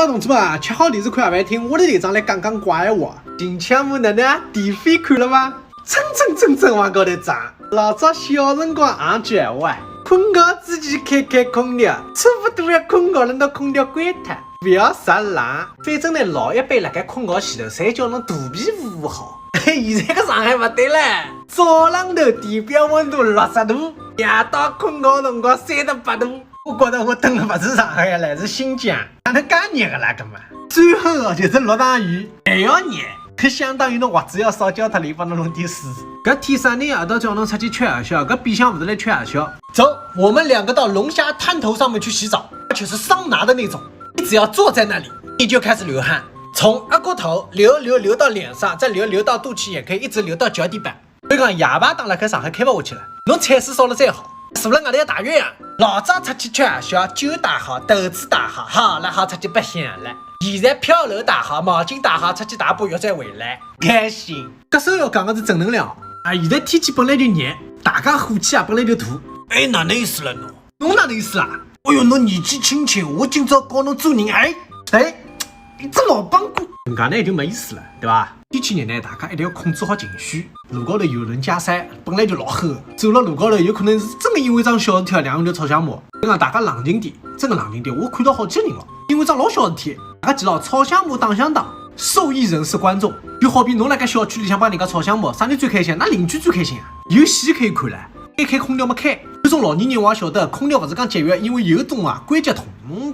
老同志们，吃好荔枝快来听我的队长来讲讲怪话。新项目哪能地飞看了吗？蹭往高头涨。老早小辰光也句闲话，困觉之前开空调，差不多要困觉了，拿空调关脱，不要杀冷。反正呢，老一辈辣盖困觉前头，侪叫侬肚皮捂好。现在个上海不对了，早浪头地表温度60度，夜到困觉辰光38度。我觉得我登的不是上海了，是新疆，哪能介热个啦？搿么最后就是落场雨，还要热，可相当于侬袜子要烧焦脱里，帮侬弄点水。搿天啥人夜到叫侬出去吃夜宵，搿变相不是来吃夜宵。走，我们2个到龙虾滩头上面去洗澡，而且是桑拿的那种。你只要坐在那里，你就开始流汗，从额骨头流到脸上，再流到肚脐眼，可以一直流到脚底板。所以讲，夜排档辣盖上海开不下去了。侬菜水烧了再好，坐了外头要打鸳鸯。老早出去吃夜宵，酒打好，豆子打好，好了好出去白相了。现在飘楼打好，毛巾打好，出去打把药再回来，开心。搿首要讲的是正能量啊！现在天气本来就热，大家火气啊本来就大。哎，哪能意思了侬？侬哪能意思啦？哎哟，侬年纪轻轻，我今朝教侬做人。哎，你这老帮哥，人家呢就没意思了，对吧？天气热呢，大家一定要控制好情绪。路高头有人加塞，本来就老黑，走了路高头有可能是真的因为桩小事体2个人就吵相骂。我讲大家冷静点，真的冷静点。我看到好几个人了，因为桩老小事体，大家记牢，吵相骂打相打，受益人是观众。就好比侬辣盖小区里向帮人家吵相骂，啥人最开心？那邻居最开心啊！有戏可以看了，该开空调没开。有种老年人我也晓得，空调不是讲节约，因为有种啊关节痛，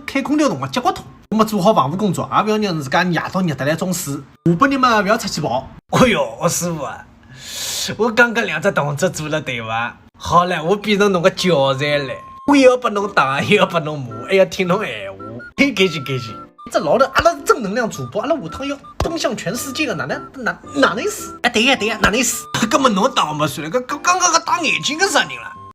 开空调辰光脚骨痛。那么做好防护工作，也不要让自家夜到热得来中暑。下半日嘛，不要出去跑。哎哟，我师傅啊，我刚刚2只动作做了对伐？好了，我变成侬个教材了，我又要拨侬打，又要拨侬骂，还要听侬闲话。嘿，开心。这老头，阿拉是正能量主播，阿拉下趟要奔向全世界的，哪能死？哎，对呀，哪能死？根本侬打没算了，刚刚打眼睛个啥人了？